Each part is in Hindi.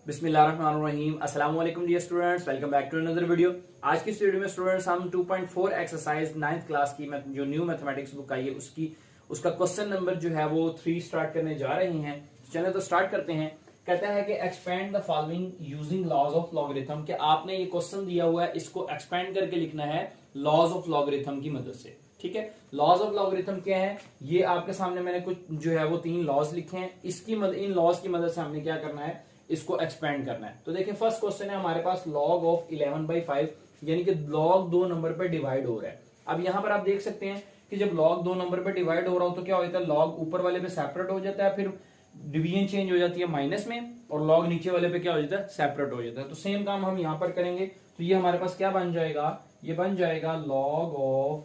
बिस्मिल्लाहिर्रहमानिर्रहीम। अस्सलाम वालेकुम dear students, welcome back to another video. आज की इस वीडियो में स्टूडेंट्स हम 2.4 एक्सरसाइज 9th क्लास की जो न्यू मैथमेटिक्स बुक आई है उसका क्वेश्चन नंबर जो है वो 3 स्टार्ट करने जा रहे हैं। चलिए तो स्टार्ट करते हैं। कहता है कि expand the following using laws of logarithm, कि आपने ये क्वेश्चन दिया हुआ है, इसको एक्सपेंड करके लिखना है लॉज ऑफ लॉगरिथम की मदद से। ठीक है, लॉज ऑफ लॉगरिथम क्या है, ये आपके सामने मैंने कुछ जो है वो 3 लॉज लिखे हैं। इन लॉज की मदद से हमने क्या करना है, इसको एक्सपेंड करना है। तो देखिए फर्स्ट क्वेश्चन है हमारे पास लॉग ऑफ 11/5, यानी कि लॉग 2 नंबर पे डिवाइड हो रहा है। अब यहां पर आप देख सकते हैं कि जब लॉग 2 नंबर पे डिवाइड हो रहा हो तो क्या होता है, लॉग ऊपर वाले पे सेपरेट हो जाता है, फिर डिवीजन चेंज हो जाती है माइनस में, और लॉग नीचे वाले पे क्या हो जाता है, सेपरेट हो जाता है। तो सेम काम हम यहां पर करेंगे। तो ये हमारे पास क्या बन जाएगा, ये बन जाएगा लॉग ऑफ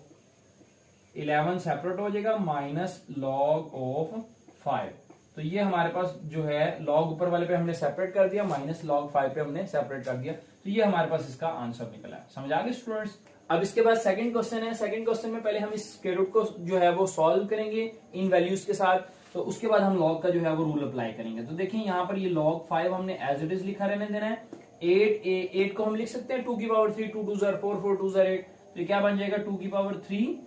11 सेपरेट हो जाएगा माइनस लॉग ऑफ 5। तो ये हमारे पास जो है लॉग ऊपर वाले पे हमने सेपरेट कर दिया, माइनस लॉग 5 पे हमने सेपरेट कर दिया। तो ये हमारे पास इसका आंसर निकला है। समझ आ गए स्टूडेंट्स। अब इसके बाद सेकंड क्वेश्चन है। सेकंड क्वेश्चन में पहले हम इस स्क्वायर रूट को जो है वो सॉल्व करेंगे इन वैल्यूज के साथ, तो उसके बाद हम लॉग का जो है वो रूल अप्लाई करेंगे। तो देखिए यहाँ पर ये लॉग 5 हमने एज इट इज लिखा रहने देना है। 8 को हम लिख सकते हैं 2 की पावर 3, 2 2 4 4 2 8। तो ये क्या बन जाएगा 2 की पावर 3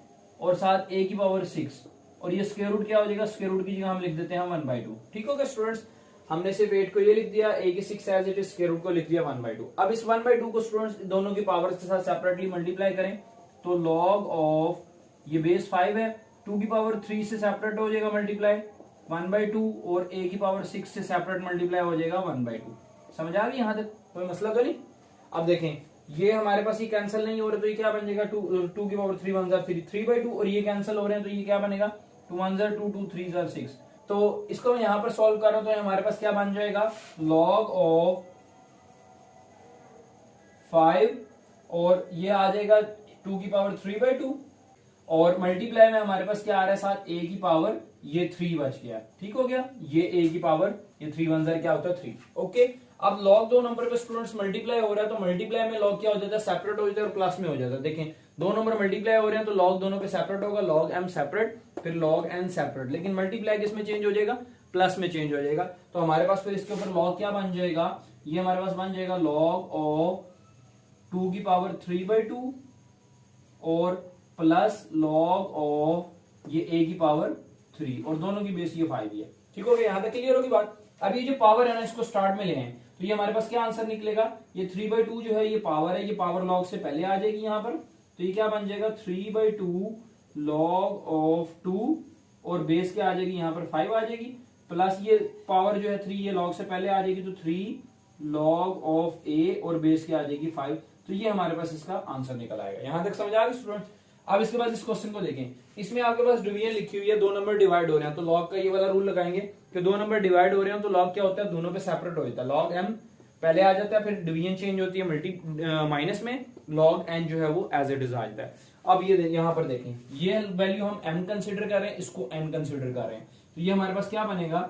और साथ a की पावर 6, और ये स्क्वायर रूट क्या हो जाएगा, स्क्वायर रूट की जगह हम लिख देते हैं 1/2। ठीक हो गया स्टूडेंट्स। हमने सिर्फ 8 को ये लिख दिया, a की 6 as it is, square root को लिख दिया 1/2। अब इस 1/2 को स्टूडेंट्स दोनों की पावर्स के साथ सेपरेटली मल्टीप्लाई करें। तो लॉग ऑफ ये बेस 5 है, 2 की पावर 3 से सेपरेट हो जाएगा मल्टीप्लाई 1/2, और a की पावर 6 से सेपरेट मल्टीप्लाई हो जाएगा 1/2। समझ आ गई यहां तक, कोई मसला तो नहीं। अब देखें ये हमारे पास ये कैंसिल नहीं हो रहा, तो ये क्या बन जाएगा 2 की पावर 3 1 3/2, और ये कैंसिल हो रहे हैं तो ये क्या बनेगा 2 1 2 2 3 6। तो इसको मैं यहां पर सॉल्व कर रहा हूं तो हमारे पास क्या बन जाएगा, लॉग ऑफ 5 और ये आ जाएगा 2 की पावर 3/2, और मल्टीप्लाई में हमारे पास क्या आ रहा है साथ a की पावर ये 3 बच गया। ठीक हो गया, ये a की पावर ये 3 1 क्या होता है 3। ओके, अब लॉग 2 नंबर पे स्टूडेंट्स मल्टीप्लाई हो रहा है, तो मल्टीप्लाई में लॉग क्या हो जाता है, सेपरेट हो जाता है और प्लस में हो जाता है। देखें 2 नंबर मल्टीप्लाई हो रहे हैं तो लॉग दोनों पे सेपरेट होगा, लॉग m सेपरेट फिर लॉग n सेपरेट, लेकिन मल्टीप्लाई किस में चेंज हो जाएगा, प्लस में चेंज हो जाएगा। तो हमारे पास फिर इसके ऊपर लॉग क्या बन जाएगा, ये हमारे पास बन जाएगा लॉग ऑफ 2 की पावर 3/2 और प्लस लॉग ऑफ ये a की पावर 3, और दोनों की बेस ये 5 ही है। ठीक हो गया, यहां तक क्लियर होगी बात। अब ये जो पावर है ना, इसको स्टार्ट में ले आए तो ये हमारे पास क्या आंसर निकलेगा, ये 3/2 जो है ये पावर है, ये पावर लॉग से पहले आ जाएगी यहाँ पर। तो ये क्या बन जाएगा 3/2 लॉग ऑफ 2, और बेस क्या आ जाएगी यहाँ पर 5 आ जाएगी, प्लस ये पावर जो है 3 ये लॉग से पहले आ जाएगी, तो 3 लॉग ऑफ a, और बेस क्या आ जाएगी 5। तो ये हमारे पास इसका आंसर निकल आएगा। यहां तक समझ आ गई स्टूडेंट। अब इसके बाद इस क्वेश्चन को देखें, इसमें आपके पास डिवीजन लिखी हुई है, 2 नंबर डिवाइड हो रहे हैं, तो लॉग का ये वाला रूल लगाएंगे कि 2 नंबर डिवाइड हो रहे हैं तो लॉग क्या होता है, दोनों पे सेपरेट हो जाता है। लॉग m पहले आ जाता है, फिर डिवीजन चेंज होती है माइनस में, लॉग n जो है वो एज इट इज आ जाता है। अब ये यहाँ पर देखें, ये वैल्यू हम m कंसिडर कर रहे हैं, इसको n कंसिडर कर रहे हैं, तो ये हमारे पास क्या बनेगा,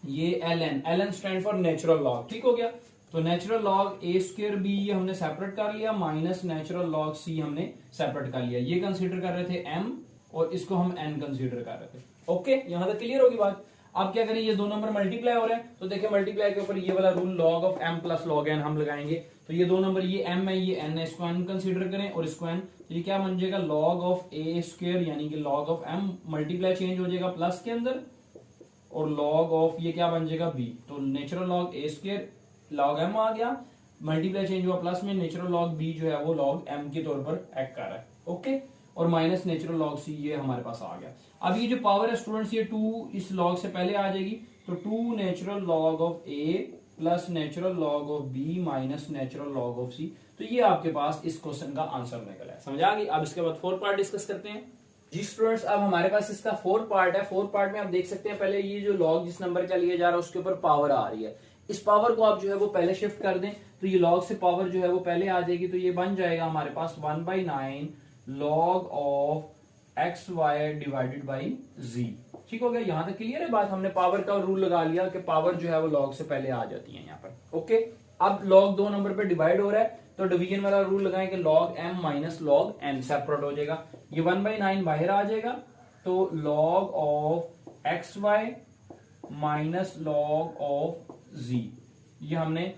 ये ln stand for natural log. ठीक हो गया, तो natural log a square b ये हमने सेपरेट कर लिया, माइनस नेचुरल लॉग c हमने सेपरेट कर लिया। ये कंसीडर कर रहे थे m और इसको हम n कंसीडर कर रहे थे। ओके, यहां तक क्लियर होगी बात। अब क्या करें, ये 2 नंबर मल्टीप्लाई हो रहे हैं, तो देखिए मल्टीप्लाई के ऊपर ये वाला rule log of m plus log n हम लगाएंगे। तो ये 2 नंबर ये m है ये n है, इसको n कंसीडर करें और इसको n, तो ये क्या बन जाएगा लॉग ऑफ a स्क्वायर यानी कि log of m, multiply change हो जाएगा प्लस के अंदर, और लॉग ऑफ ये क्या बन जाएगा b, तो natural log a square log m आ गया, मल्टीप्लाई चेंज हुआ प्लस में, नेचुरल लॉग b जो है वो लॉग m के तौर पर एक्ट कर रहा है। ओके, और माइनस नेचुरल लॉग c ये हमारे पास आ गया। अब ये जो पावर है स्टूडेंट्स ये 2 इस लॉग से पहले आ जाएगी, तो 2 natural log of a plus natural log of b minus natural log of c। तो ये आपके पास इस क्वेश्चन का आंसर निकला है। समझ आ गई। अब इसके बाद 4th पार्ट डिस्कस करते हैं। जी स्टूडेंट्स, अब हमारे पास इसका 4th पार्ट है। 4th पार्ट में आप देख सकते हैं, पहले ये जो लॉग जिस नंबर का लिया जा रहा है उसके ऊपर पावर आ रही है, इस पावर को आप जो है वो पहले शिफ्ट कर दें, तो ये लॉग से पावर जो है वो पहले आ जाएगी। तो ये बन जाएगा हमारे पास 1/9 log of xy divided by z। ठीक हो गया, यहां तक क्लियर है बात। हमने पावर का रूल लगा लिया कि पावर जो है वो लॉग से पहले आ जाती है यहाँ पर। ओके, अब लॉग 2 नंबर पे डिवाइड हो रहा है, तो डिवीजन वाला रूल लगाएं कि log m minus log n separate हो जाएगा, ये 1/9 बाहर आ जाएगा, तो log of xy minus log of z। ये हमने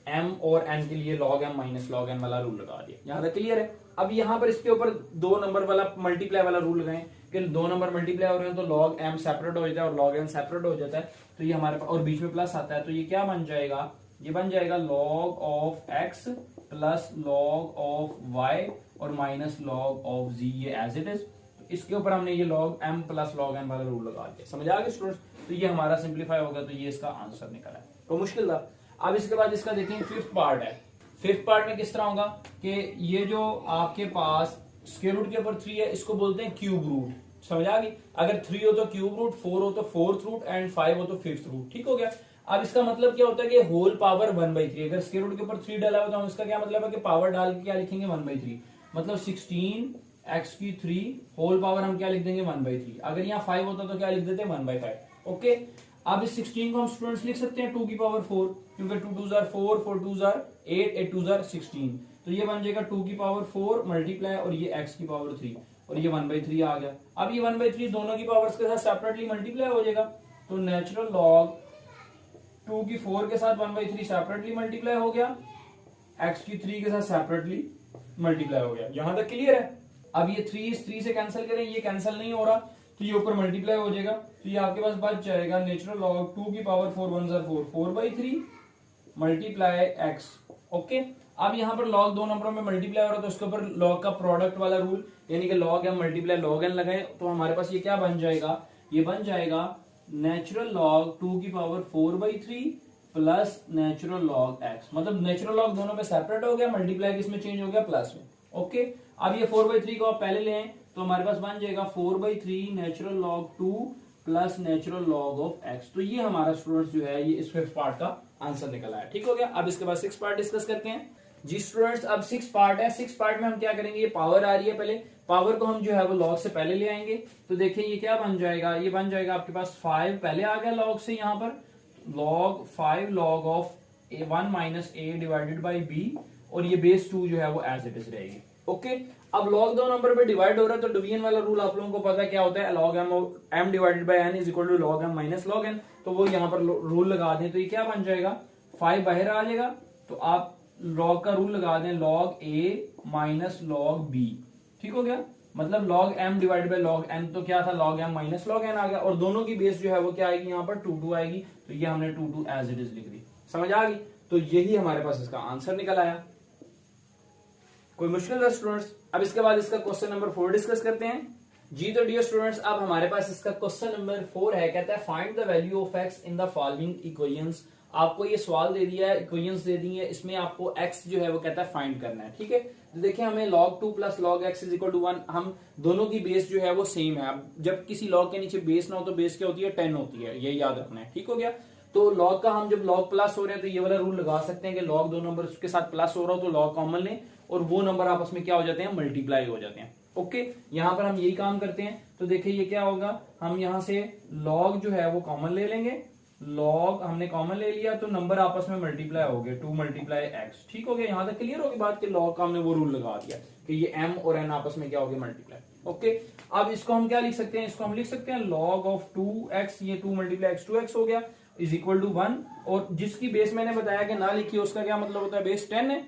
m और n के लिए log m minus log n वाला रूल लगा दिया। यहां तक क्लियर है। अब यहाँ पर इसके ऊपर दो नंबर वाला मल्टीप्लाई वाला रूल लगाएं कि दो नंबर मल्टीप्लाई हो रहे हैं तो log m सेपरेट हो जाता है और log n सेपरेट हो जाता है, तो ये हमारे पास और बीच में प्लस आता है, तो ये क्या बन जाएगा, ये बन जाएगा log of x plus log of y और माइनस log ऑफ z, ये एज इट इज। इसके ऊपर हमने ये log m plus log n वाला रूल लगा दिया। समझ आ गया स्टूडेंट्स? तो ये हमारा सिंप्लीफाई हो गया, तो ये इसका आंसर निकला है। तो मुश्किल था। अब इसके बाद इसका देखें फिफ्थ पार्ट है। फिफ्थ पार्ट में किस तरह होगा कि ये जो आपके पास स्क्वायर रूट के ऊपर 3 है, इसको बोलते हैं क्यूब रूट। समझ आ गई? अगर 3 हो तो क्यूब रूट, 4 हो तो फोर्थ रूट एंड 5 हो तो फिफ्थ रूट। ठीक हो गया। अब इसका मतलब क्या होता है कि होल पावर 1/3। अगर स्क्वायर रूट के ऊपर 3 डाला होता है, इसका क्या मतलब है कि पावर डाल के क्या लिखेंगे 1/3, मतलब 16x³ होल पावर हम क्या लिख देंगे 1/3। अगर यहाँ 5 होता तो क्या लिख देते 1/5। ओके। अब इस 16 को हम स्टूडेंट्स लिख सकते हैं 2 की पावर 4, क्योंकि 2 2 4 4 2 8 8 2 16, तो ये बन जाएगा 2 की पावर 4 मल्टीप्लाई और ये x की पावर 3 और ये 1/3 आ गया। अब ये 1/3 दोनों की पावर्स के साथ सेपरेटली मल्टीप्लाई हो जाएगा, तो नेचुरल लॉग 2 की 4 के साथ 1/3 सेपरेटली मल्टीप्लाई हो गया, x की 3 के साथ सेपरेटली मल्टीप्लाई हो गया। यहां तक क्लियर है? अब ये 3 इस 3 से कैंसिल करें, ये कैंसिल नहीं हो रहा, तो ये ऊपर मल्टीप्लाई हो जाएगा, तो ये आपके पास बच जाएगा नेचुरल लॉग 2 की पावर 4 1 4 4/3 मल्टीप्लाई x। ओके। अब यहाँ पर लॉग दो नंबरों में मल्टीप्लाई हो रहा है, तो उसके ऊपर लॉग का प्रोडक्ट वाला रूल, यानी कि log m multiply log n लगाए, तो हमारे पास ये क्या बन जाएगा, ये बन जाएगा नेचुरल लॉग 2 की power 4/3 plus natural log x। मतलब नेचुरल लॉग दोनों पे सेपरेट हो गया, मल्टीप्लाई किसमें चेंज हो गया, प्लस में। ओके। अब ये 4/3 को आप पहले ले आए, तो हमारे पास बन जाएगा 4/3 natural log 2 plus natural log of x। तो ये हमारा स्टूडेंट्स जो है ये इस फिफ्थ पार्ट का आंसर निकला है। ठीक हो गया। अब इसके बाद सिक्स पार्ट डिस्कस करते हैं। जी स्टूडेंट्स, अब सिक्स पार्ट है। सिक्स पार्ट में हम क्या करेंगे, ये पावर आ रही है, पहले पावर को हम जो है वो लॉग से पहले ले आएंगे, तो देखिए ये क्या बन जाएगा, ये बन जाएगा आपके पास 5 पहले आ गया लॉग से, यहाँ पर log 5 log of 1 minus a divided by b, और ये बेस 2 जो है वो एज इट इज रहेगी। ओके। अब लॉग दो नंबर पे डिवाइड हो रहा है, तो डिवीजन वाला रूल आप लोगों को पता है क्या होता है, log m divided by n is equal to log m minus log n। तो वो यहाँ पर रूल लगा दें, तो ये क्या बन जाएगा, 5 बाहर आ जाएगा, तो आप log का रूल लगा दें log a minus log b। ठीक हो गया। मतलब log m divided by log n, तो क्या था log m minus log n आ गया, और दोनों की बेस जो है वो क्या आएगी, यहाँ पर 2 आएगी, तो ये हमने 2 एज इट इज लिख दी। समझ आ गई? तो यही हमारे पास इसका आंसर निकल आया। कोई मुश्किल है स्टूडेंट्स? अब इसके बाद इसका क्वेश्चन नंबर 4 डिस्कस करते हैं। जी तो डियर स्टूडेंट्स, अब हमारे पास इसका क्वेश्चन नंबर 4 है, कहता है find the value of x in the following equations. आपको ये सवाल दे दिया है, इक्वेशंस दे दी है, इसमें आपको x जो है वो कहता है फाइंड करना है। ठीक है। तो देखिए हमें log 2 plus log x is equal to 1, हम दोनों की बेस जो है वो सेम है। अब जब किसी log के नीचे बेस ना हो तो बेस क्या होती है, 10 होती है, ये याद रखना है। ठीक हो गया। तो log का हम जब log प्लस हो रहे हैं तो ये वाला रूल लगा सकते हैं कि log दो नंबर के साथ प्लस हो रहा हो तो log कॉमन लें, और वो नंबर आपस में क्या हो जाते हैं, मल्टीप्लाई हो जाते हैं। ओके। यहाँ पर हम यही काम करते हैं, तो देखिए ये क्या होगा, हम यहाँ से log जो है वो कॉमन ले लेंगे, log हमने कॉमन ले लिया, तो नंबर आपस में मल्टीप्लाई हो गए, 2 मल्टीप्लाई x। ठीक हो गया। यहाँ तक क्लियर होगी बात कि log का हमने वो रूल लगा दिया कि ये m और n आपस में क्या हो गए, मल्टीप्लाई। ओके। अब इसको हम क्या लिख सकते हैं, इसको हम लिख सकते हैं log ऑफ 2x, ये 2 मल्टीप्लाई x 2x हो गया, इज इक्वल टू 1, और जिसकी बेस मैंने बताया कि ना लिखी उसका क्या मतलब होता है, बेस 10 है,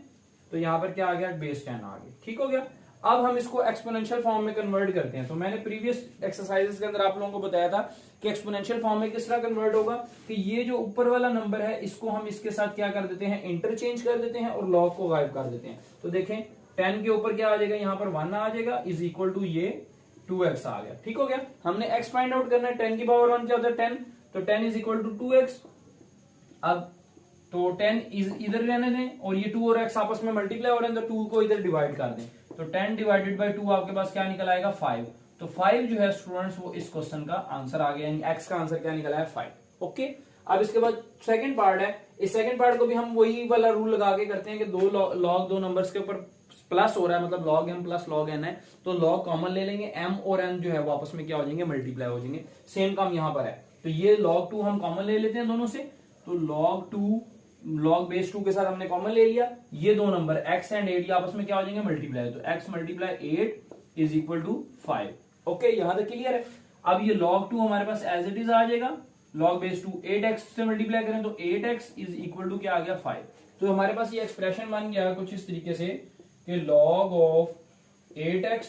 तो यहाँ पर क्या आ गया, बेस 10 आ गया। ठीक हो गया। अब हम इसको एक्सपोनेंशियल फॉर्म में कन्वर्ट करते हैं। तो मैंने प्रीवियस एक्सरसाइजेस के अंदर आप लोगों को बताया था कि एक्सपोनेंशियल फॉर्म में किस तरह कन्वर्ट होगा, कि ये जो ऊपर वाला नंबर है इसको हम इसके साथ क्या कर देते हैं, इंटरचेंज कर देते हैं और log को गायब कर देते हैं। तो देखें 10 के ऊपर क्या आ जाएगा, यहाँ पर 1 आ जाएगा, इज इक्वल टू ये 2x आ गया। ठीक हो गया। हमने x फाइंड आउट करना है, 10 की पावर 1 क्या होता है 10, तो 10 इज इक्वल टू 2x। अब तो 10 इधर रहने दें, और ये 2 और x आपस में मल्टीप्लाई हो रहे हैं, तो 2 को इधर डिवाइड कर दें, तो 10 डिवाइडेड बाई 2 आपके पास क्या निकल आएगा, 5। तो 5 जो है स्टूडेंट्स वो इस क्वेश्चन का आंसर आ गया, यानी x का आंसर क्या निकला है, 5। ओके। अब इसके बाद सेकंड पार्ट है। इस सेकंड पार्ट को भी हम वही वाला रूल लगा के करते हैं कि log दो नंबर्स के ऊपर प्लस हो रहा है, मतलब log m plus log n है, तो log कॉमन ले लेंगे, m और n जो है वो आपस में क्या हो जाएंगे, मल्टीप्लाई हो जाएंगे। सेम काम यहाँ पर है, तो ये log 2 हम कॉमन ले लेते हैं दोनों से, तो log 2 log बेस 2 के साथ हमने कॉमन ले लिया, ये दो नंबर x एंड 8 आपस में क्या हो जाएंगे, मल्टीप्लाई, तो x multiply 8 is equal to 5। Okay. यहां तक क्लियर है। अब ये log 2 हमारे पास एज इट इज आ जाएगा, log base 2 8x से मल्टीप्लाई करें तो 8x इज इक्वल टू क्या आ गया 5। तो हमारे पास ये एक्सप्रेशन बन गया कुछ इस तरीके से कि log of 8x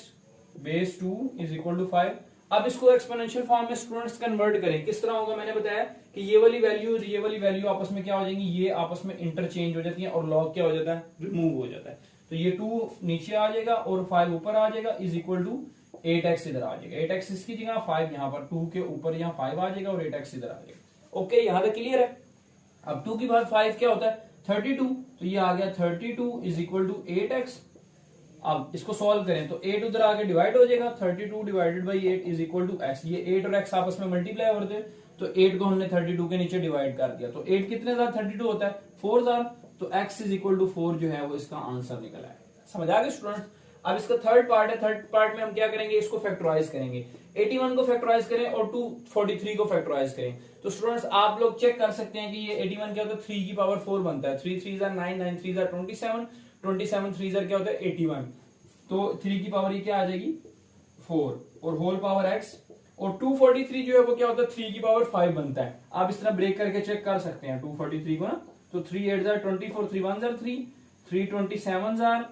base 2 is equal to 5। अब इसको एक्सपोनेंशियल फॉर्म में स्टूडेंट्स कन्वर्ट करें, किस तरह होगा मैंने बताया कि ये वाली वैल्यू और ये वाली वैल्यू आपस में क्या हो जाएंगी, ये आपस में इंटरचेंज हो जाती है और log क्या हो जाता है, रिमूव हो जाता है। तो ये 2 नीचे आ जाएगा और 5 ऊपर आ जाएगा इज इक्वल टू 8x इधर आ जाएगा। 8x इसकी जगह 5 यहाँ पर 2 के ऊपर यहाँ 5 आ जाएगा और 8x इधर आ जाएगा। ओके, यहाँ तक क्लियर है। अब 2 की बाद 5 क्या होता है 32, तो ये आ गया 32 इज इक्वल टू 8x। अब इसको सॉल्व करें तो 8 उधर आके डिवाइड हो जाएगा, 32 divided by 8 is equal to x। ये 8 और x आपस में मल्टीप्लाई हो रहे थे तो 8 को हमने 32 के नीचे डिवाइड कर दिया, तो 8 कितने हजार 32 होता है 4000, तो x इज इक्वल टू 4 जो है वो इसका आंसर निकला है। समझ आ गया स्टूडेंट्स। अब इसका थर्ड पार्ट है, थर्ड पार्ट में हम क्या करेंगे, इसको फैक्टराइज करेंगे। 81 को फैक्टराइज करें और 243 को फैक्टराइज करें। तो स्टूडेंट्स आप लोग चेक कर सकते हैं कि ये 81 क्या होता है 3 की पावर 4 बनता है, 3 3 9 9 3 27 27 3 क्या होता है 81, तो 3 की पावर ये क्या आ जाएगी 4 और होल पावर x, और 243 जो है वो क्या होता है 3 की पावर 5 बनता है। आप इस तरह ब्रेक करके चेक कर सकते हैं 243 को ना, तो 3 8 24 3 1 3 3 27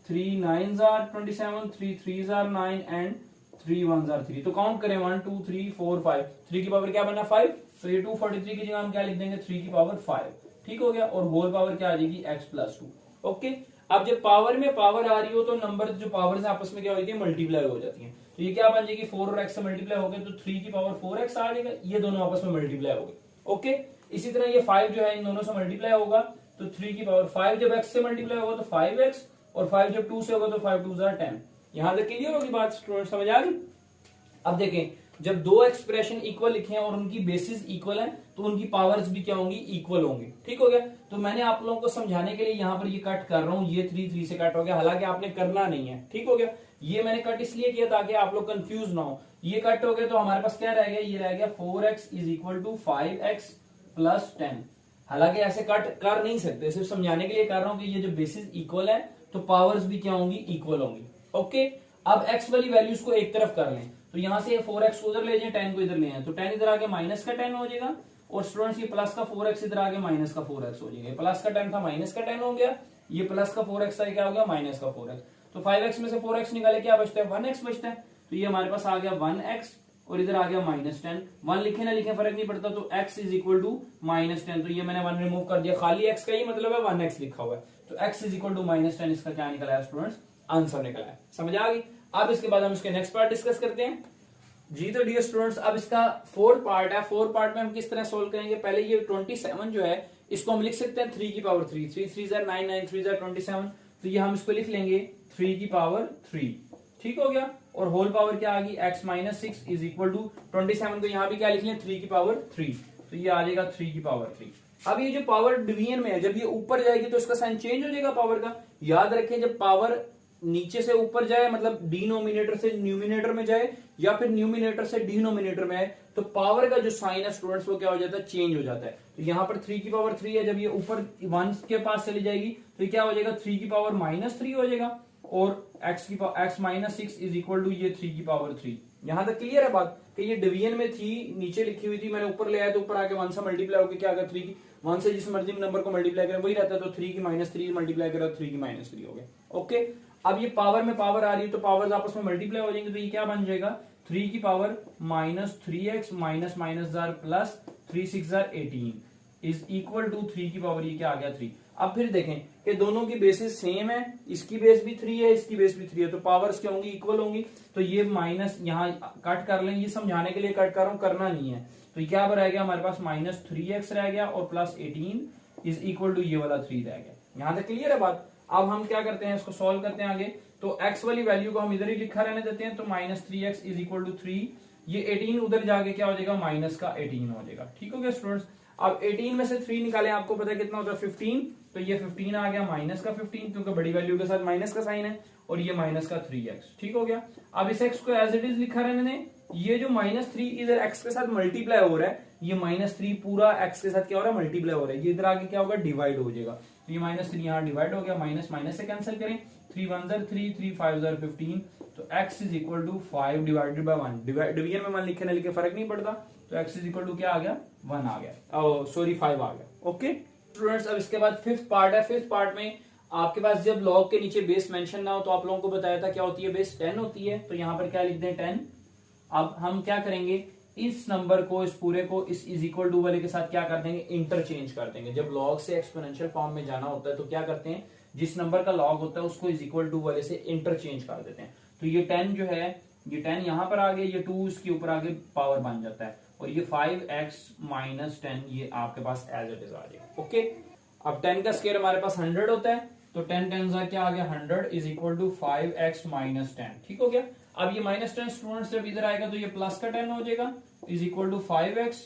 3 9 27 3 3 9 एंड 3 1 3। तो काउंट करें 1 2 3 4 5, 3 की पावर क्या बना 5, तो ये 243 की जगह हम क्या लिख देंगे 3 की पावर 5, ठीक हो गया। और होल पावर क्या आ जाएगी x प्लस 2। ओके, अब जब पावर में पावर आ रही हो तो नंबर जो पावर से आपस में क्या होती है मल्टीप्लाई हो जाती है। तो ये क्या बन जाएगी 4 और x से मल्टीप्लाई हो गए तो 3 की पावर 4x आ जाएगा, ये दोनों आपस में मल्टीप्लाई हो गए। ओके, इसी तरह ये 5 जो है इन दोनों से मल्टीप्लाई होगा तो 3 की पावर 5 जब x से मल्टीप्लाई होगा तो 5x, और 5 जब 2 से होगा तो 5 2 10। यहां तक क्लियर होगी बात स्टूडेंट, समझ आ गई। अब देखें जब दो एक्सप्रेशन इक्वल लिखे हैं और उनकी बेसिस इक्वल है तो उनकी पावर्स भी क्या होंगी इक्वल होंगी, ठीक हो गया। तो मैंने आप लोगों को समझाने के लिए यहाँ पर ये कट कर रहा हूँ, ये 3 3 से कट हो गया, हालांकि आपने करना नहीं है, ठीक हो गया। ये मैंने कट इसलिए किया ताकि आप लोग कंफ्यूज ना हो। ये कट हो गया तो हमारे पास क्या रह गया, ये रह गया 4x is equal to 5x plus 10। हालांकि ऐसे कट कर नहीं सकते, सिर्फ समझाने के लिए कर रहा हूं कि ये जो बेसिस इक्वल है तो पावर्स भी क्या होंगी इक्वल होंगी। ओके, अब x वाली वैल्यूज को एक तरफ कर लें, तो यहां से 4x को उधर ले जाए 10 को इधर ले आए, तो 10 इधर आके माइनस का 10 हो जाएगा, और स्टूडेंट्स ये प्लस का 4x इधर आके माइनस का 4x हो जाएगा। प्लस का 10 था माइनस का 10 हो गया, ये प्लस का 4x था क्या हो गया माइनस का 4x। तो 5x में से 4x निकाले क्या बचता है 1x बचता है, तो ये हमारे पास आ गया 1x और इधर आ गया -10। 1 लिखे ना लिखे फर्क नहीं पड़ता, तो x इज इक्वल टू -10, तो ये मैंने 1 रिमूव कर दिया, खाली x का ही मतलब है 1x लिखा हुआ है, तो x इज इक्वल टू -10 इसका क्या निकला है स्टूडेंट्स, आंसर निकला है। समझ आ गई। अब इसके बाद हम इसके नेक्स्ट पार्ट डिस्कस करते हैं जी। तो डियर स्टूडेंट्स अब इसका फोर्थ पार्ट है, फोर्थ पार्ट में हम किस तरह सोल्व करेंगे। पहले ये 27 जो है इसको हम लिख सकते हैं 3 की पावर 3, 3 3 9 9 3 27, तो ये हम इसको लिख लेंगे 3 की पावर 3, ठीक हो गया। और होल पावर क्या आ गई x minus 6 is equal to 27 को यहाँ भी क्या लिख लें 3 की पावर 3, तो ये आ जाएगा 3 की पावर 3। अब ये जो पावर डिवीजन में है जब ये ऊपर जाएगी तो इसका साइन चेंज हो जाएगा पावर का। याद रखें जब पावर नीचे से ऊपर जाए मतलब डिनोमिनेटर से न्यूमिनेटर में जाए या फिर न्यूमिनेटर से डिनोमिनेटर में आए तो पावर का जो साइन है स्टूडेंट्स वो क्या हो जाता है चेंज हो जाता है। तो यहाँ पर 3 की पावर 3 है, जब ये ऊपर 1 के पास चली जाएगी तो क्या हो जाएगा 3 की पावर -3 हो जाएगा, और x minus 6 is equal to ये 3 की पावर 3। यहां तक क्लियर है बात कि ये डिवीजन में थी, नीचे लिखी हुई थी, मैंने ऊपर ले आया तो ऊपर आके 1 से मल्टीप्लाई होकर क्या आ गया 3 की 1 से जिस मर्जी नंबर को मल्टीप्लाई करें वही रहता है, तो 3 की -3 मल्टीप्लाई करें 3 की -3 हो गया। ओके, अब ये पावर में पावर आ रही है तो पावर्स आपस में मल्टीप्लाई हो जाएंगे, तो ये क्या बन जाएगा 3 की power -3x minus plus 3 6 18 is equal to 3 की पावर ये क्या आ गया 3। अब फिर देखें कि दोनों की बेसिस सेम है, इसकी बेस भी 3 है इसकी बेस भी 3 है, तो पावर्स क्या होंगी इक्वल होंगी। तो ये माइनस यहाँ कट कर लें, ये समझाने के लिए कट कर रहा हूं, करना नहीं है। तो ये क्या रह गया हमारे पास -3x रह गया और प्लस 18 इज इक्वल टू ये वाला 3 रह गया। यहां तक क्लियर है बात। अब हम क्या करते हैं इसको सॉल्व करते हैं आगे, तो x वाली वैल्यू को हम इधर ही लिखा रहने देते हैं, तो -3x इज इक्वल टू 3, ये 18 उधर जाके क्या हो जाएगा माइनस का 18 हो जाएगा, ठीक हो गया स्टूडेंट्स। अब 18 में से 3 निकालें, आपको पता है कितना होता है 15, तो ये 15 आ गया माइनस का 15 क्योंकि बड़ी वैल्यू के साथ माइनस का साइन है, और ये माइनस का 3x, ठीक हो गया। अब इस x को एज इट इज लिखा रहने दें, ये जो -3 इधर x के साथ मल्टीप्लाई हो रहा है, ये -3 पूरा x के साथ क्या हो रहा है मल्टीप्लाई हो रहा है, ये इधर आगे क्या होगा डिवाइड हो जाएगा, तो ये -3 यहाँ डिवाइड हो गया, माइनस माइनस से कैंसिल करें, 3 1 3 3 5 15, तो x is equal to 5 divided by 1। Division में 1 लिखे ना लिखे फर्क नहीं पड़ता, तो x इज इक्वल टू क्या आ गया 1 आ गया, सॉरी 5 आ गया। ओके स्टूडेंट्स, अब इसके बाद फिफ्थ पार्ट है। फिफ्थ पार्ट में आपके पास जब लॉग के नीचे बेस मेंशन ना हो तो आप लोगों को बताया था क्या होती है, बेस 10 होती है। तो यहाँ पर क्या लिख दें 10। अब हम क्या करेंगे, इस नंबर को, इस पूरे को इस इज इक्वल टू वाले के साथ क्या कर देंगे, इंटरचेंज कर देंगे। जब लॉग से एक्सपोनेंशियल फॉर्म में जाना होता है तो क्या करते हैं, जिस नंबर का लॉग होता है उसको इज इक्वल टू वाले से इंटरचेंज कर देते हैं। तो ये 10 जो है, ये 10 यहां पर आ गया, ये 2 इसके ऊपर आगे पावर बन जाता है, और ये 5x माइनस 10 ये आपके पास एज इट इज आ जाएगा। ओके, अब 10 का स्क्वायर हमारे पास 100 होता है, तो 10 10 क्या आ गया 100 is equal to 5x minus 10। ठीक हो गया। अब ये माइनस 10 स्टूडेंट्स जब इधर आएगा तो ये प्लस का 10 हो जाएगा, इज इक्वल टू 5x।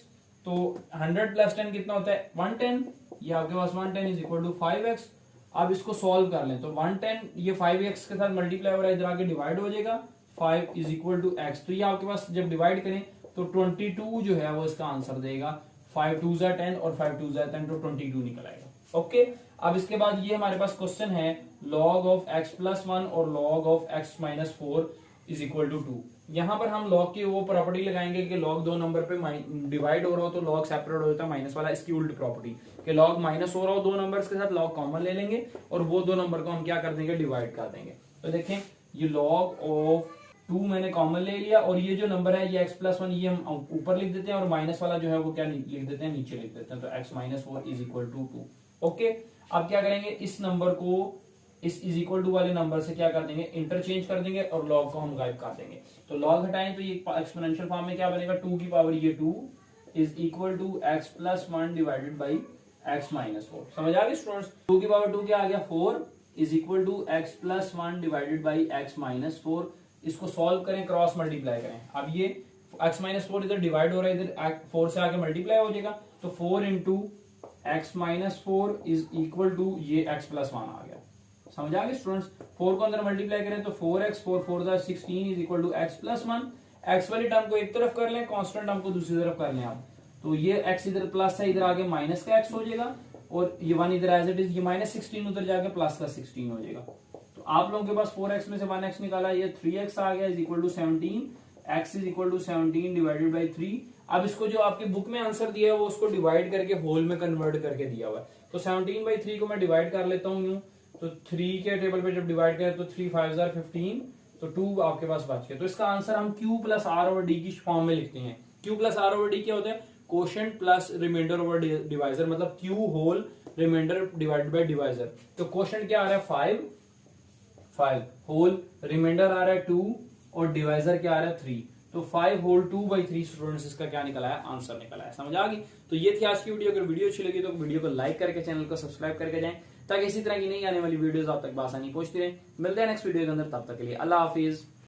तो 100 प्लस 10 कितना होता है 110, ये आपके पास 110 इज इक्वल टू 5x। अब इसको सॉल्व कर लें तो 110 ये 5x के साथ मल्टीप्लाई हो रहा है, इधर आगे डिवाइड हो जाएगा, 5 इज इक्वल टू x। तो ये आपके पास जब डिवाइड करें तो 22 जो है वो इसका आंसर देगा। 5 2 10 और 5 2 10 तो 22 निकल आएगा। ओके, अब इसके बाद ये हमारे पास क्वेश्चन है log ऑफ x प्लस 1 और log of x minus 4 is equal to 2। यहां पर हम log की वो प्रॉपर्टी लगाएंगे कि log दो नंबर पे डिवाइड हो रहा हो तो log सेपरेट हो जाता है माइनस वाला, इसकी उल्टी प्रॉपर्टी कि log माइनस हो रहा हो दो नंबर्स के साथ log कॉमन ले लेंगे और वो दो नंबर को हम क्या कर देंगे, डिवाइड कर देंगे। तो देखें ये log ऑफ 2 मैंने कॉमन ले लिया, और ये जो नंबर है ये x प्लस 1 ये हम ऊपर लिख देते हैं और माइनस वाला जो है वो क्या लिख देते हैं, नीचे लिख देते हैं। तो x minus 4 is equal to 2। Okay, अब क्या करेंगे, इस नंबर को इस इज इक्वल टू वाले नंबर से क्या कर देंगे, इंटरचेंज कर देंगे और लॉग को हम गायब कर देंगे। तो लॉग हटाएं तो ये एक्सपोनेंशियल फॉर्म में क्या बनेगा, 2 की पावर ये 2 is equal to x plus 1 divided by x minus 4। समझ आ गई स्टूडेंट्स, 2 की पावर 2 क्या आ गया 4 is equal to x plus 1 divided by x minus 4। इसको सॉल्व करें, क्रॉस मल्टीप्लाई करें। अब ये x माइनस 4 इधर डिवाइड हो रहा है, इधर 4 से आके मल्टीप्लाई हो जाएगा, तो 4 into x minus 4 is equal to ये x प्लस 1 आ गया। समझ आ गए स्टूडेंट्स, 4 को अंदर मल्टीप्लाई करें तो 4x 4 4 16 is equal to x plus 1। x वाली टर्म को एक तरफ कर लें, कांस्टेंट टर्म को दूसरी तरफ कर लें आप, तो ये x इधर प्लस है, इधर आगे माइनस का x हो जाएगा, और ये 1 इधर एज इट इज, ये माइनस 16 उधर जाके प्लस का 16 हो जाएगा। तो आप लोगों के पास 4x में से 1x निकाला, ये 3x आ गया is equal to 17। x is equal to 17 divided by 3। अब इसको जो आपके बुक में आंसर दिया है वो उसको डिवाइड करके होल में कन्वर्ट करके दिया हुआ है। तो 17 बाई 3 को मैं डिवाइड कर लेता हूँ यूं, तो 3 के टेबल पे जब डिवाइड करें तो 3 5 15, तो 2 आपके पास बच गया। तो इसका आंसर हम q plus r over d की फॉर्म में लिखते हैं। q plus r over d क्या होता है, quotient plus remainder over divisor, मतलब q whole remainder divided by divisor. तो कोशेंट क्या आ रहा है 5 होल, रिमाइंडर आ रहा है 2 और डिवाइजर क्या आ रहा है 3। तो 5 होल 2/3 स्टूडेंट्स इसका क्या निकला है, आंसर निकला है। समझ आ गई। तो ये थी आज की वीडियो। अगर वीडियो अच्छी लगी तो वीडियो को लाइक करके चैनल को सब्सक्राइब करके जाएं, ताकि इसी तरह की नई आने वाली वीडियोस आप तक आसानी पहुंचती रहे। मिलते हैं नेक्स्ट वीडियो के अंदर, तब तक के लिए अल्लाह हाफिज।